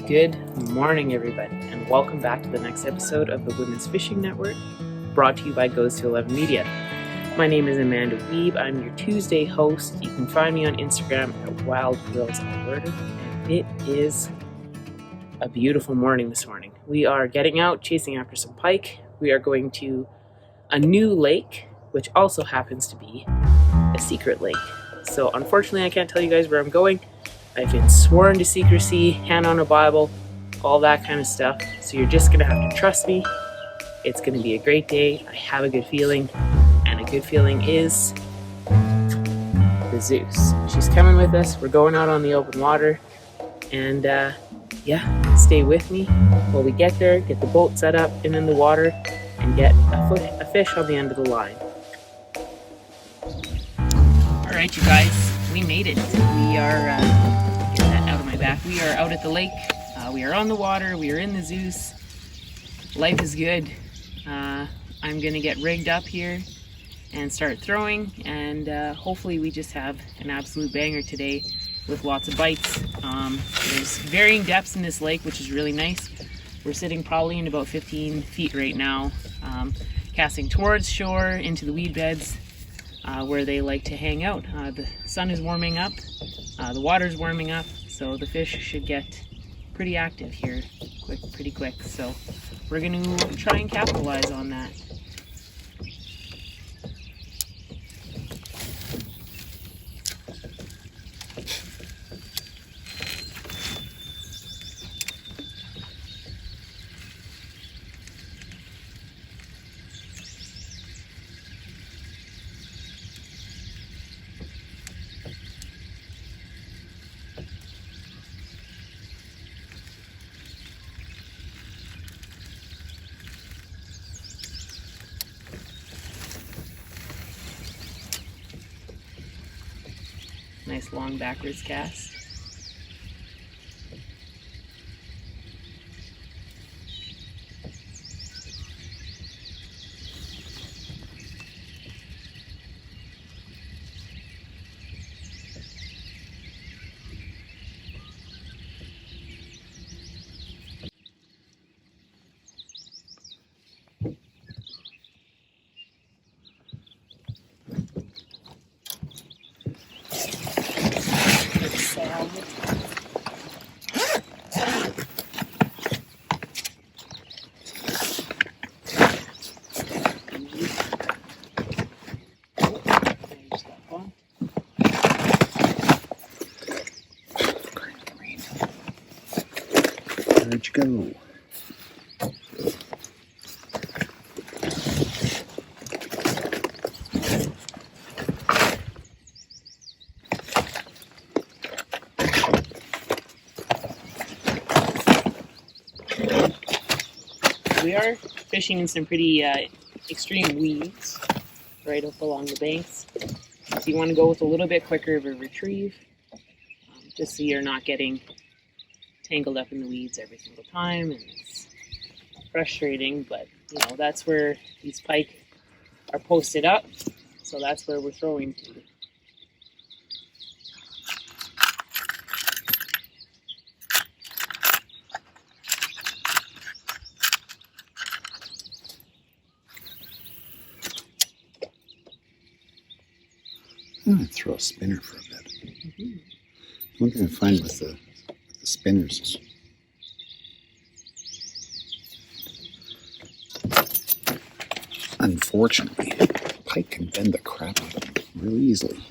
Good morning, everybody, and welcome back to the next episode of the Women's Fishing Network, brought to you by Goes to 11 Media. My name is Amanda Weeb. I'm your Tuesday host. You can find me on Instagram at Wild Girls Alberta, and it is a beautiful morning this morning. We are getting out, chasing after some pike. We are going to a new lake, which also happens to be a secret lake. So unfortunately, I can't tell you guys where I'm going. I've been sworn to secrecy, hand on a Bible, all that kind of stuff. So you're just gonna have to trust me. It's gonna be a great day. I have a good feeling, and a good feeling is the Zeus. She's coming with us. We're going out on the open water, and stay with me while we get there, get the boat set up and in the water, and get a fish on the end of the line. All right, you guys, we made it. We are. Get that out of my back. We are out at the lake. We are on the water. We are in the Zeus. Life is good. I'm gonna get rigged up here and start throwing, and hopefully we just have an absolute banger today with lots of bites. There's varying depths in this lake, which is really nice. We're sitting probably in about 15 feet right now, casting towards shore into the weed beds where they like to hang out. The sun is warming up. The water's warming up, so the fish should get pretty active here pretty quick. So we're going to try and capitalize on that. Nice long backwards cast. Where'd you go? We are fishing in some pretty extreme weeds right up along the banks. So you want to go with a little bit quicker of a retrieve, just so you're not getting tangled up in the weeds every single time, and it's frustrating, but you know, that's where these pike are posted up, so that's where we're throwing to. I'm going to throw a spinner for a bit. Mm-hmm. One thing I find with the spinners is unfortunately, pike can bend the crap out of them really easily.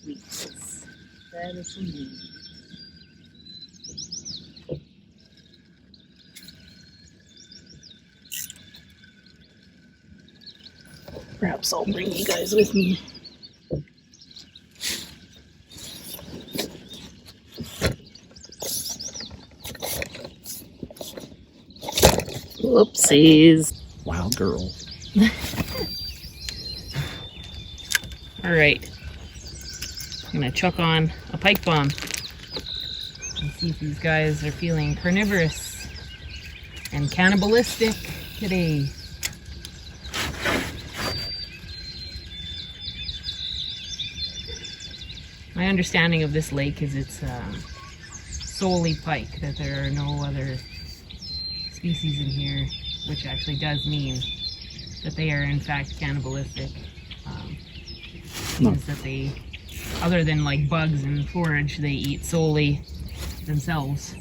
sweets. That is indeed. Perhaps I'll bring you guys with me. Whoopsies. Wild girl. All right. I'm gonna chuck on a pike bomb and see if these guys are feeling carnivorous and cannibalistic today. My understanding of this lake is it's solely pike, that there are no other species in here, which actually does mean that they are in fact cannibalistic. Means that they, other than like bugs and forage, they eat solely themselves.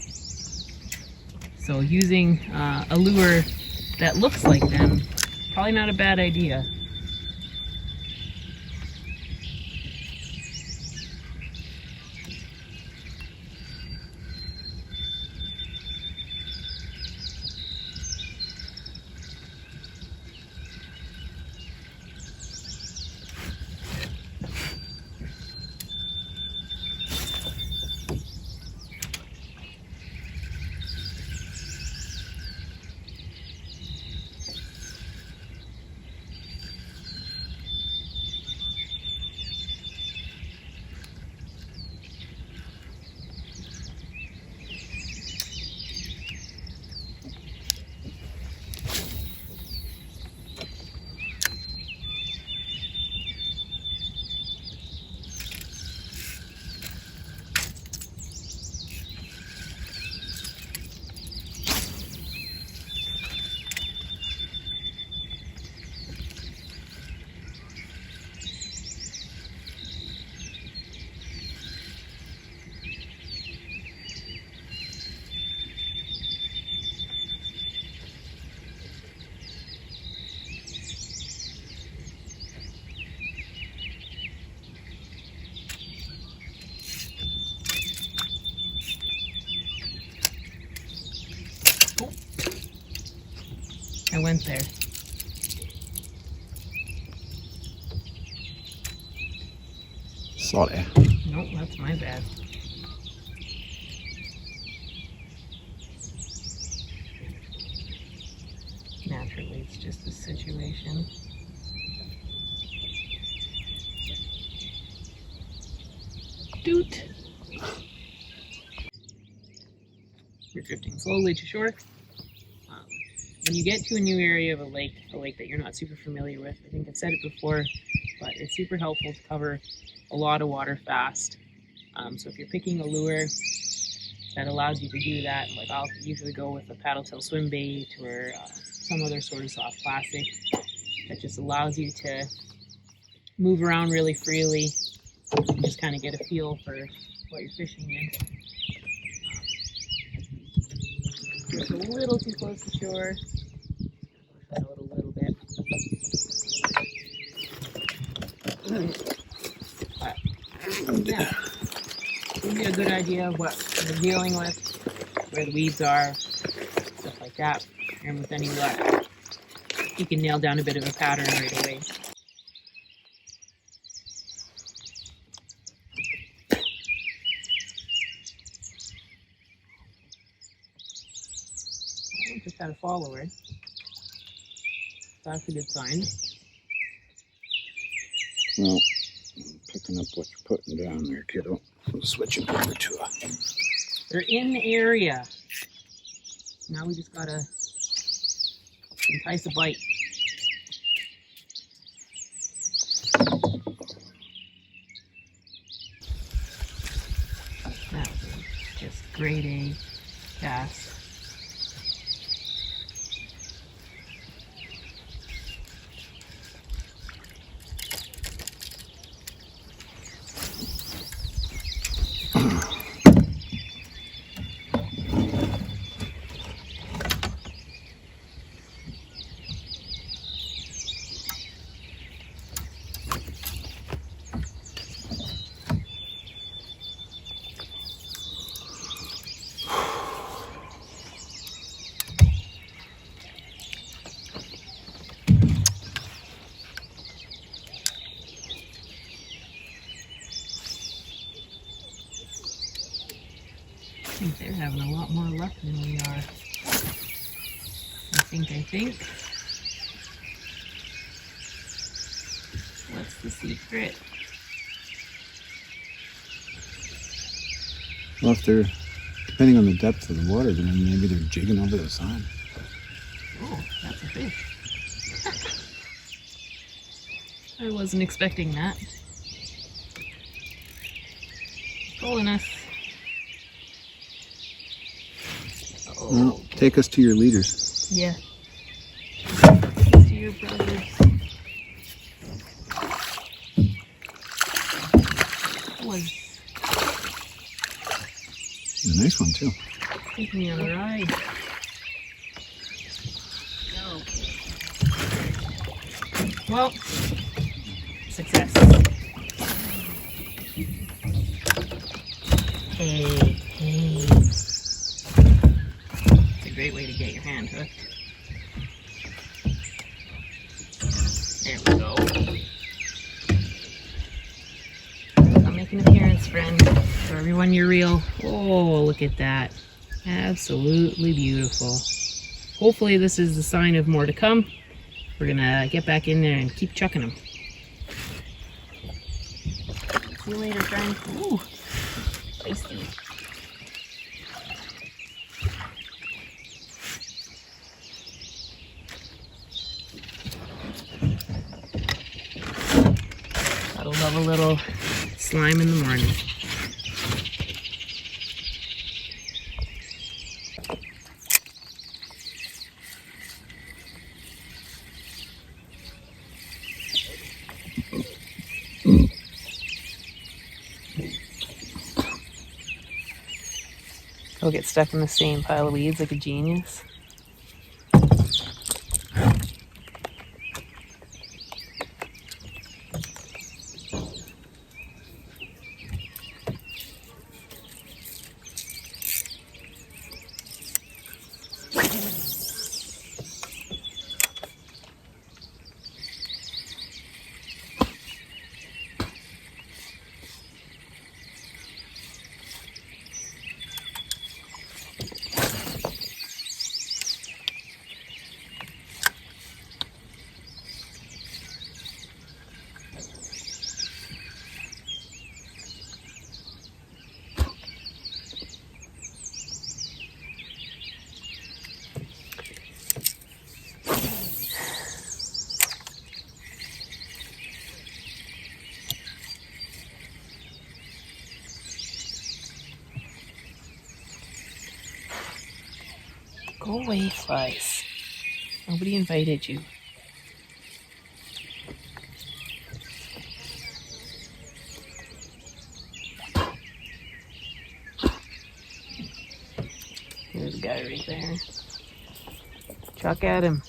So using a lure that looks like them, probably not a bad idea. I went there. Sorry. Nope, that's my bad. Naturally, it's just a situation. Doot! You're drifting slowly to shore. When you get to a new area of a lake that you're not super familiar with, I think I've said it before, but it's super helpful to cover a lot of water fast. So if you're picking a lure that allows you to do that, like I'll usually go with a paddle tail swim bait or some other sort of soft plastic that just allows you to move around really freely and just kind of get a feel for what you're fishing in. Just a little too close to shore. Push out a little bit. But yeah, gives you a good idea of what you're dealing with, where the weeds are, stuff like that. And with any luck, you can nail down a bit of a pattern right away. Just had a follower. That's a good sign. Well, picking up what you're putting down there, kiddo. I'm switching over to a... They're in the area. Now we just gotta entice a bite. That was just grade A bass. They're having a lot more luck than we are. I think. What's the secret? Well, if they're, depending on the depth of the water, then maybe they're jigging over the sign. Oh, that's a fish. I wasn't expecting that. Pulling us. Oh. Well, take us to your leaders. Yeah. To your brothers. Was A nice one too. taking me on a ride. Okay. Well, success. Hey. It's a great way to get your hand hooked. There we go. Come make an appearance, friend. Show everyone you're real. Oh, look at that. Absolutely beautiful. Hopefully this is the sign of more to come. We're gonna get back in there and keep chucking them. See you later, friend. Ooh, tasty. Gotta love a little slime in the morning. Go get stuck in the same pile of weeds like a genius. Go away, flies. Nobody invited you. There's a guy right there. Chuck at him.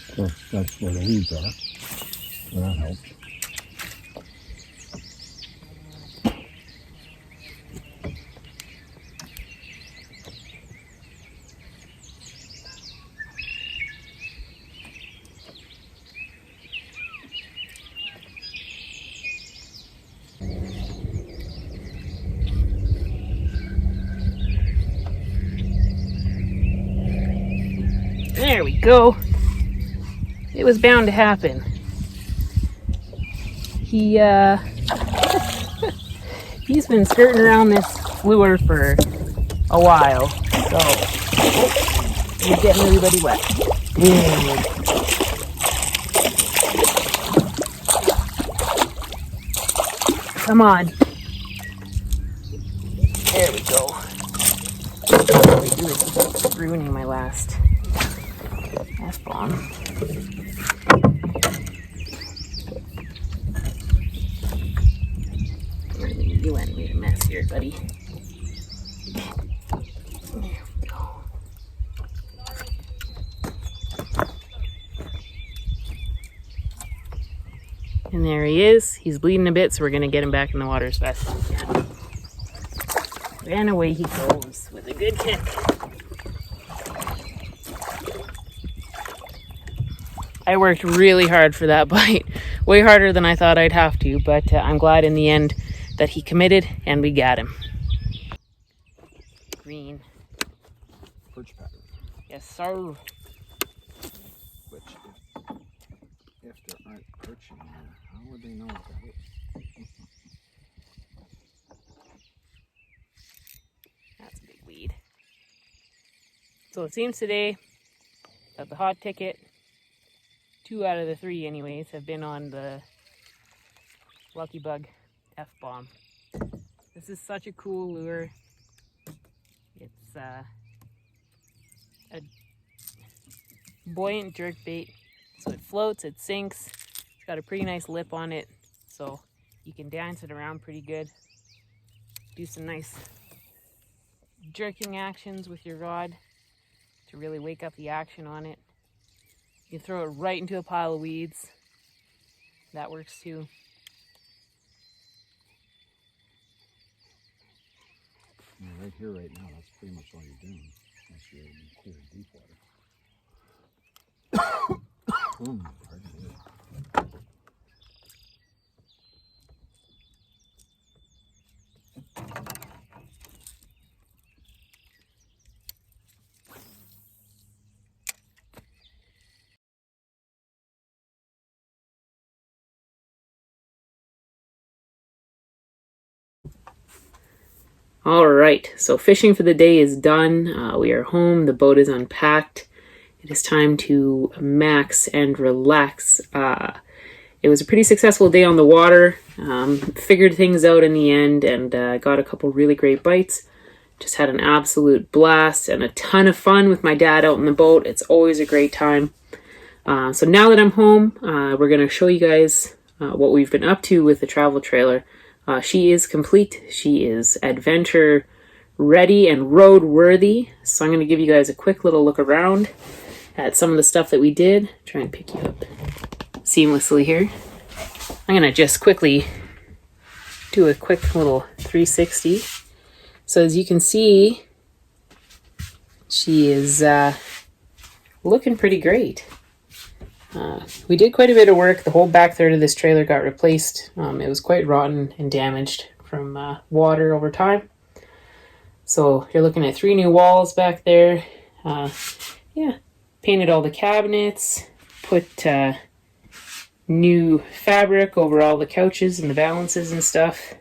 Of course, that's where the weeds are. So that helps. There we go. It was bound to happen. He's been skirting around this lure for a while, so he's getting everybody wet. Good. Come on. There we go. What we do is ruining my last F-bomb. You went made a mess here, buddy. There we go. And there he is. He's bleeding a bit, so we're going to get him back in the water as fast as we can. And away he goes with a good kick. I worked really hard for that bite. Way harder than I thought I'd have to, but I'm glad in the end that he committed and we got him. Green. Perch pattern. Yes, sir. Which, if there aren't perch in there, how would they know what that is? That's a big weed. So it seems today that the hot ticket, 2 out of the 3 anyways, have been on the Lucky Bug F-bomb. This is such a cool lure. It's a buoyant jerk bait, so it floats, it sinks. It's got a pretty nice lip on it, so you can dance it around pretty good. Do some nice jerking actions with your rod to really wake up the action on it. You throw it right into a pile of weeds. That works too. Yeah, right here, right now, that's pretty much all you're doing. Unless you're in clear deep water. Pardon me. All right, so fishing for the day is done. We are home. The boat is unpacked. It is time to max and relax. It was a pretty successful day on the water. Figured things out in the end and got a couple really great bites. Just had an absolute blast and a ton of fun with my dad out in the boat. It's always a great time. So now that I'm home, we're going to show you guys what we've been up to with the travel trailer. She is complete. She is adventure ready and road worthy. So I'm going to give you guys a quick little look around at some of the stuff that we did. Try and pick you up seamlessly here. I'm going to just quickly do a quick little 360. So as you can see, she is looking pretty great. We did quite a bit of work. The whole back third of this trailer got replaced. It was quite rotten and damaged from water over time. So you're looking at 3 new walls back there. Yeah, painted all the cabinets, put new fabric over all the couches and the balances and stuff.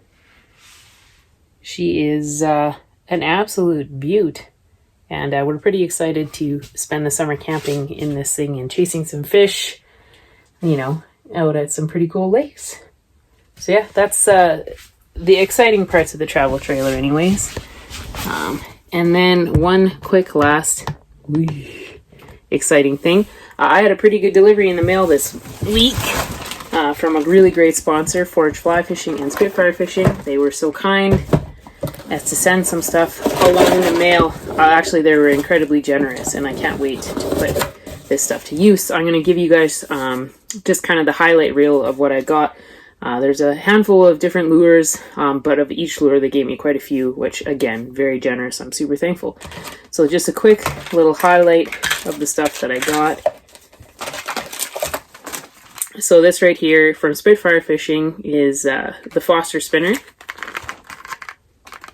She is an absolute beaut. And we're pretty excited to spend the summer camping in this thing and chasing some fish, you know, out at some pretty cool lakes. So yeah, that's the exciting parts of the travel trailer anyways. And then one quick last exciting thing. I had a pretty good delivery in the mail this week from a really great sponsor, Forage Fly Fishing and Spitfire Fishing. They were so kind as to send some stuff along the mail. Actually, they were incredibly generous, and I can't wait to put this stuff to use. So I'm going to give you guys just kind of the highlight reel of what I got. There's a handful of different lures, but of each lure they gave me quite a few, which again, very generous. I'm super thankful. So just a quick little highlight of the stuff that I got. So this right here from Spitfire Fishing is the Foster spinner.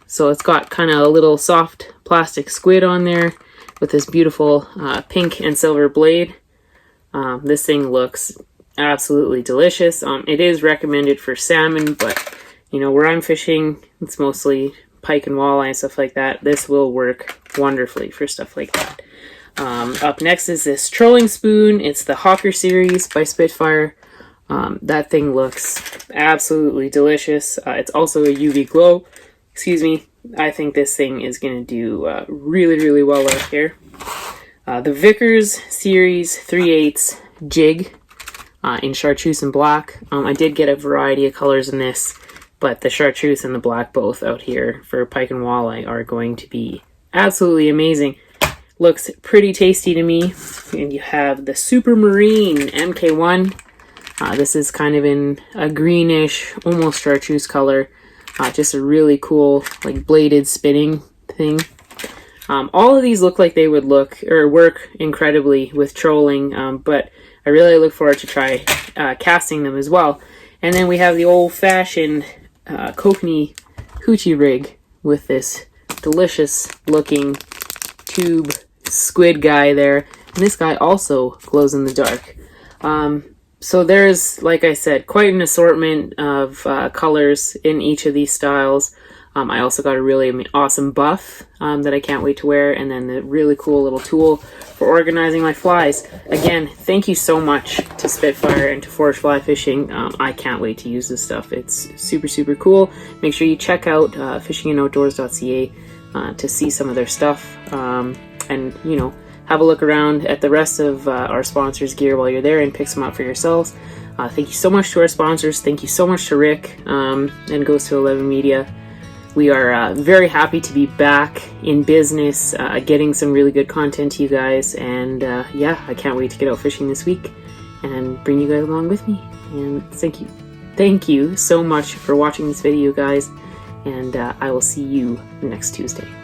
So it's got kind of a little soft plastic squid on there with this beautiful pink and silver blade. This thing looks absolutely delicious. It is recommended for salmon, but you know, where I'm fishing, it's mostly pike and walleye and stuff like that. This will work wonderfully for stuff like that. Up next is this trolling spoon. It's the Hawker series by Spitfire. That thing looks absolutely delicious. It's also a UV glow. Excuse me. I think this thing is going to do really, really well out here. The Vickers Series 3/8 jig in chartreuse and black. I did get a variety of colors in this, but the chartreuse and the black both out here for pike and walleye are going to be absolutely amazing. Looks pretty tasty to me. And you have the Super Marine MK1. This is kind of in a greenish, almost chartreuse color. Just a really cool, like, bladed spinning thing. All of these look like they would work incredibly with trolling, but I really look forward to try casting them as well. And then we have the old-fashioned kokanee hoochie rig with this delicious looking tube squid guy there. And this guy also glows in the dark. So there's, like I said, quite an assortment of colors in each of these styles. I also got a really awesome buff that I can't wait to wear, and then the really cool little tool for organizing my flies. Again, thank you so much to Spitfire and to Forage Fly Fishing. I can't wait to use this stuff. It's super, super cool. Make sure you check out fishingandoutdoors.ca to see some of their stuff, and, you know, have a look around at the rest of our sponsors' gear while you're there and pick some up for yourselves. Thank you so much to our sponsors. Thank you so much to Rick and Goes to 11 Media. We are very happy to be back in business, getting some really good content to you guys, and yeah, I can't wait to get out fishing this week and bring you guys along with me. And thank you so much for watching this video, guys, and I will see you next Tuesday.